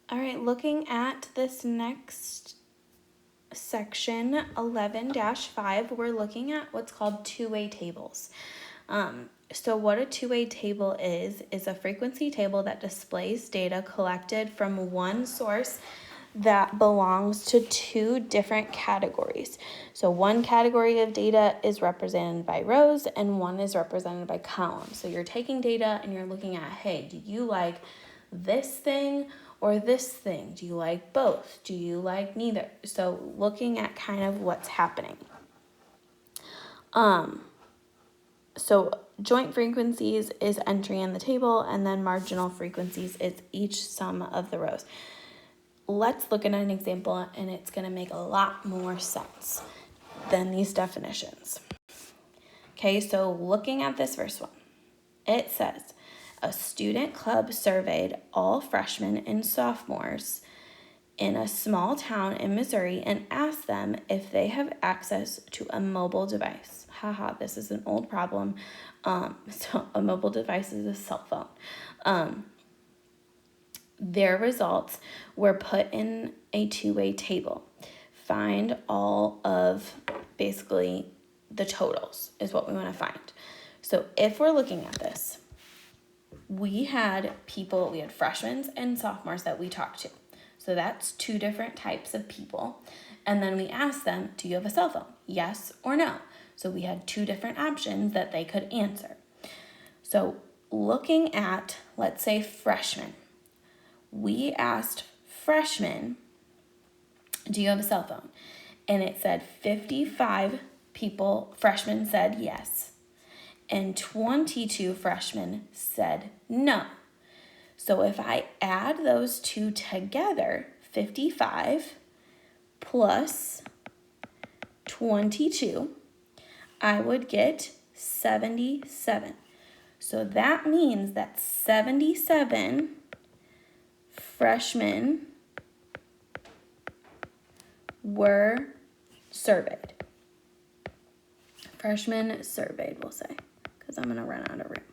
All right, looking at this next section 11-5, we're looking at what's called two-way tables. So what a two-way table is a frequency table that displays data collected from one source that belongs to two different categories. So one category of data is represented by rows and one is represented by columns. So you're taking data and you're looking at, hey, do you like this thing or this thing? Do you like both? Do you like neither? So looking at kind of what's happening. So joint frequencies is entry in the table, and then marginal frequencies is each sum of the rows. Let's look at an example, and it's going to make a lot more sense than these definitions. Okay, so looking at this first one, it says, a student club surveyed all freshmen and sophomores in a small town in Missouri and asked them if they have access to a mobile device. Haha, this is an old problem. So a mobile device is a cell phone. Their results were put in a two-way table. Find all of basically the totals is what we want to find. So if we're looking at this, we had freshmen and sophomores that we talked to. So that's two different types of people. And then we asked them, do you have a cell phone? Yes or no? So we had two different options that they could answer. So looking at, let's say, freshmen, we asked freshmen, do you have a cell phone? And it said 55 freshmen said yes, and 22 freshmen said no. So if I add those two together, 55 plus 22, I would get 77. So that means that 77 freshmen were surveyed. Freshmen surveyed, we'll say, because I'm going to run out of room.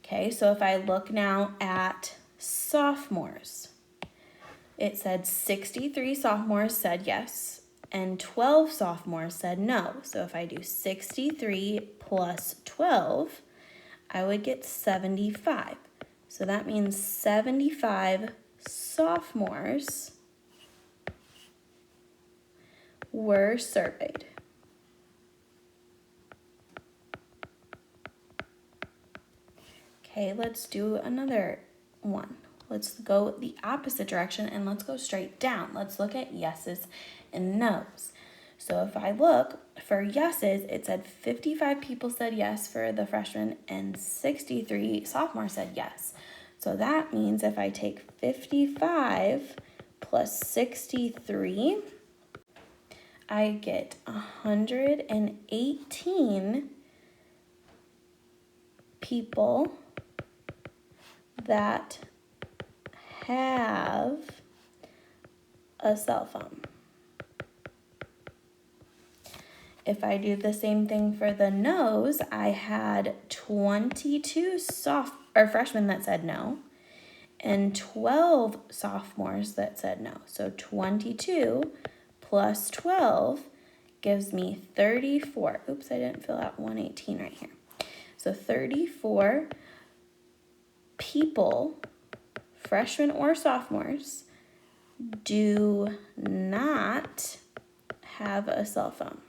Okay, so if I look now at sophomores, it said 63 sophomores said yes, and 12 sophomores said no. So if I do 63 plus 12, I would get 75. So that means 75 sophomores were surveyed. Okay, let's do another one. Let's go the opposite direction and let's go straight down. Let's look at yeses and nos. So if I look for yeses, it said 55 people said yes for the freshmen and 63 sophomores said yes. So that means if I take 55 plus 63, I get 118 people that have a cell phone. If I do the same thing for the no's, I had 22 freshmen that said no and 12 sophomores that said no. So 22 plus 12 gives me 34. Oops, I didn't fill out 118 right here. So 34 people, freshmen or sophomores, do not have a cell phone.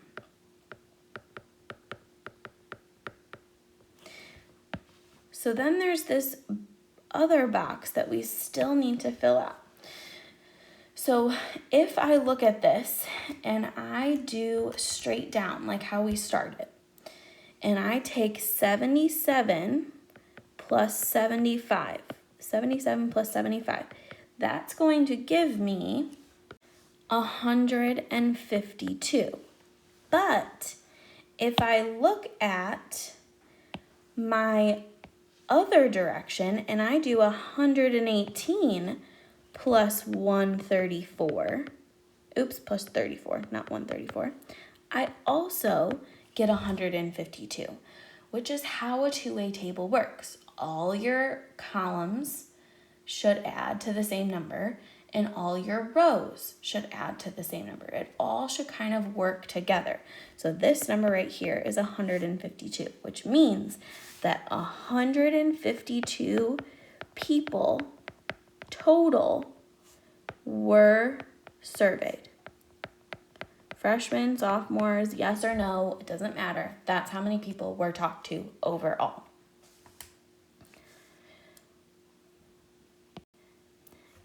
So then there's this other box that we still need to fill out. So if I look at this and I do straight down like how we started, and I take 77 plus 75, 77 plus 75, that's going to give me 152. But if I look at my other direction and I do 118 plus 134, plus 34, not 134, I also get 152, which is how a two-way table works. All your columns should add to the same number, and all your rows should add to the same number. It all should kind of work together. So this number right here is 152, which means that 152 people total were surveyed. Freshmen, sophomores, yes or no, it doesn't matter. That's how many people were talked to overall.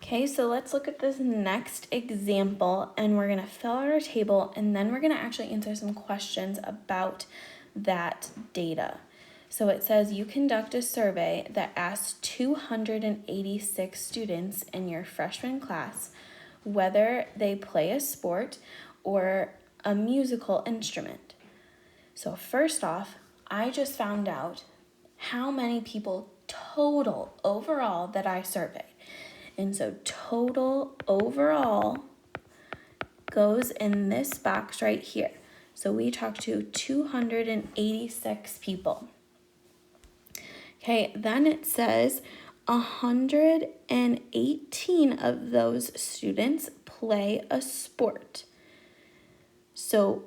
Okay, so let's look at this next example, and we're gonna fill out our table, and then we're gonna actually answer some questions about that data. So it says you conduct a survey that asks 286 students in your freshman class whether they play a sport or a musical instrument. So first off, I just found out how many people total overall that I surveyed. And so total overall goes in this box right here. So we talked to 286 people. Okay, then it says 118 of those students play a sport. So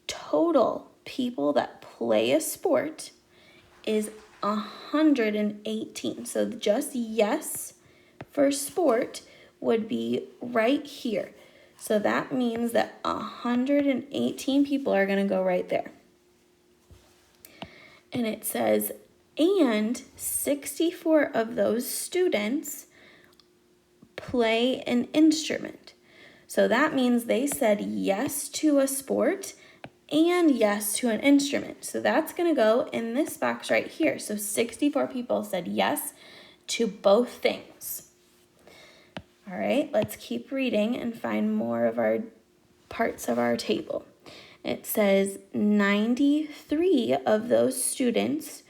total people that play a sport is 118. So just yes for sport would be right here. So that means that 118 people are going to go right there. And it says, and 64 of those students play an instrument. So that means they said yes to a sport and yes to an instrument. So that's going to go in this box right here. So 64 people said yes to both things. All right, let's keep reading and find more of our parts of our table. It says 93 of those students,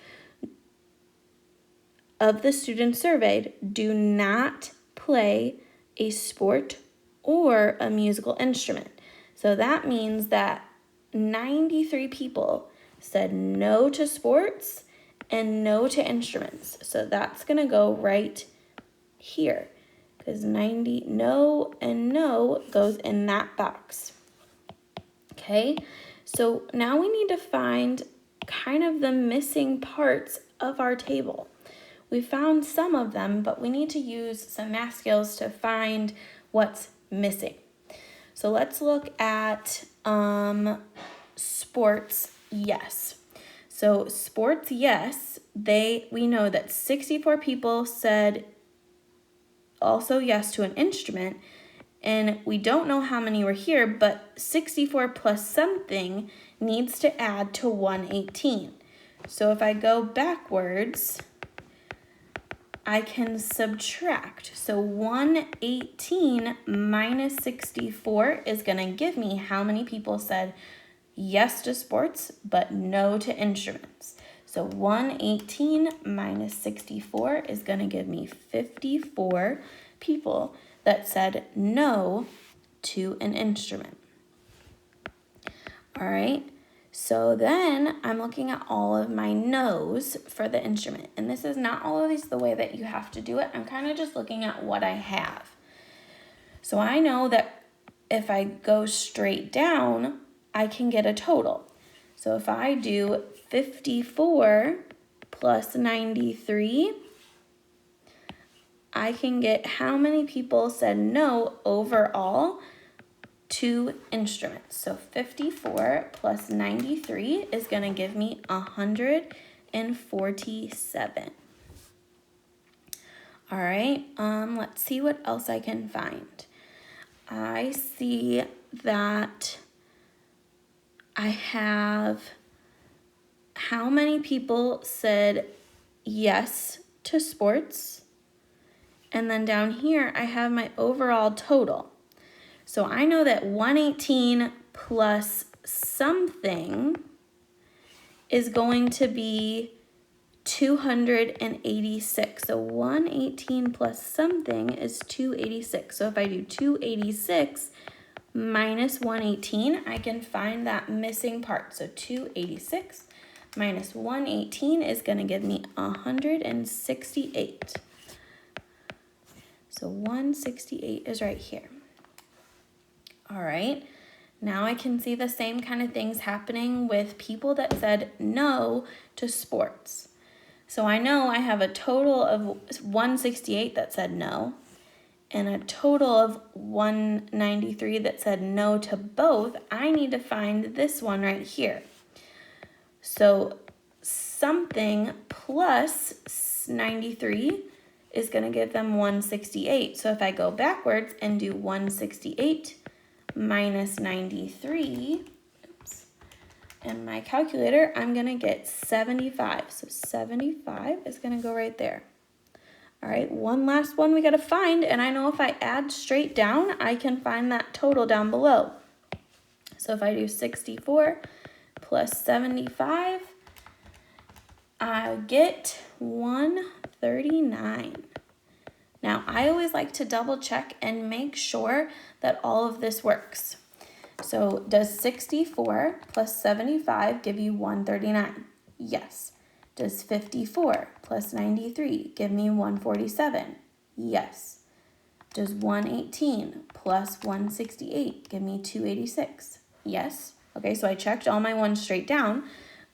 of the students surveyed, do not play a sport or a musical instrument. So that means that 93 people said no to sports and no to instruments. So that's going to go right here because 90 no and no goes in that box. Okay, so now we need to find kind of the missing parts of our table. We found some of them, but we need to use some math skills to find what's missing. So let's look at sports, yes. So sports, yes, we know that 64 people said also yes to an instrument, and we don't know how many were here, but 64 plus something needs to add to 118. So if I go backwards, I can subtract. So 118 minus 64 is going to give me how many people said yes to sports, but no to instruments. So 118 minus 64 is going to give me 54 people that said no to an instrument. All right, so then I'm looking at all of my no's for the instrument. And this is not all of these the way that you have to do it. I'm kind of just looking at what I have. So I know that if I go straight down, I can get a total. So if I do 54 plus 93, I can get how many people said no overall to instruments. So 54 plus 93 is going to give me 147. All right, let's see what else I can find. I see that I have how many people said yes to sports. And then down here, I have my overall total. So I know that 118 plus something is going to be 286. So 118 plus something is 286. So if I do 286 minus 118, I can find that missing part. So 286 minus 118 is going to give me 168. So 168 is right here. All right, now I can see the same kind of things happening with people that said no to sports. So I know I have a total of 168 that said no, and a total of 193 that said no to both. I need to find this one right here. So something plus 93 is going to give them 168. So if I go backwards and do 168 minus 93, in my calculator, I'm going to get 75. So 75 is going to go right there. All right, one last one we got to find, and I know if I add straight down, I can find that total down below. So if I do 64 plus 75, I get 139. Now, I always like to double check and make sure that all of this works. So does 64 plus 75 give you 139? Yes. Does 54 plus 93 give me 147? Yes. Does 118 plus 168 give me 286? Yes. Okay, so I checked all my ones straight down.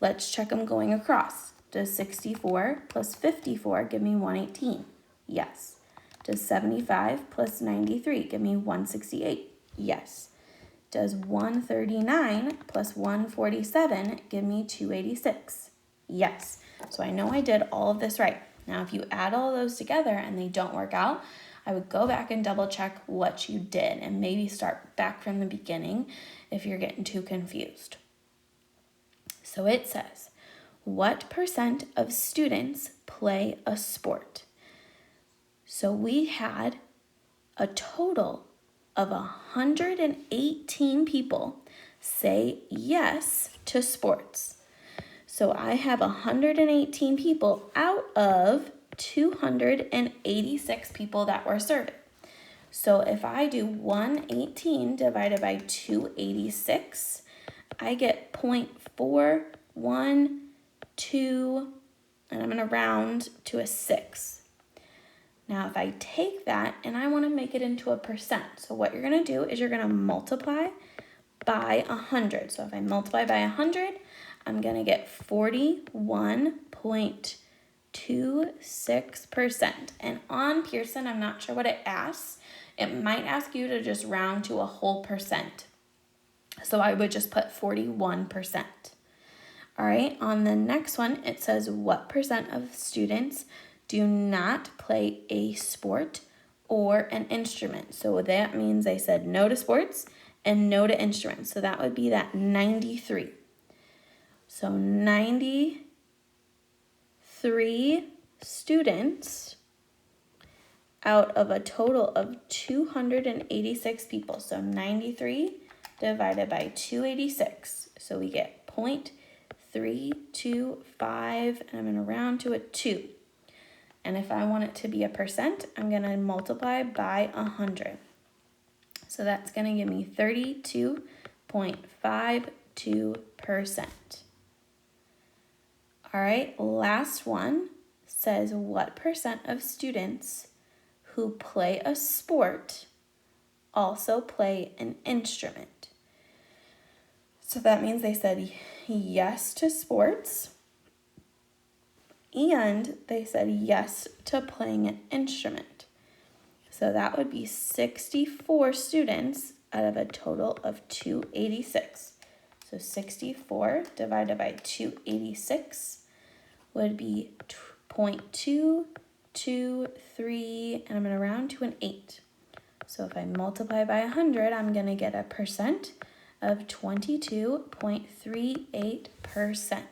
Let's check them going across. Does 64 plus 54 give me 118? Yes. Does 75 plus 93 give me 168? Yes. Does 139 plus 147 give me 286? Yes. So I know I did all of this right. Now, if you add all of those together and they don't work out, I would go back and double check what you did and maybe start back from the beginning if you're getting too confused. So it says, what percent of students play a sport? So we had a total of 118 people say yes to sports. So I have 118 people out of 286 people that were surveyed. So if I do 118 divided by 286, I get 0.412, and I'm going to round to a 6. Now, if I take that and I want to make it into a percent, so what you're going to do is you're going to multiply by 100. So if I multiply by 100, I'm going to get 41.26%. And on Pearson, I'm not sure what it asks. It might ask you to just round to a whole percent. So I would just put 41%. All right, on the next one, it says what percent of students do not play a sport or an instrument. So that means they said no to sports and no to instruments. So that would be that 93. So 93 students out of a total of 286 people. So 93 divided by 286. So we get 0.325, and I'm going to round to a 2. And if I want it to be a percent, I'm going to multiply by 100. So that's going to give me 32.52%. All right, last one says what percent of students who play a sport also play an instrument? So that means they said yes to sports and they said yes to playing an instrument. So that would be 64 students out of a total of 286. So 64 divided by 286 would be 0.223, and I'm going to round to an 8. So if I multiply by 100, I'm going to get a percent of 22.38%.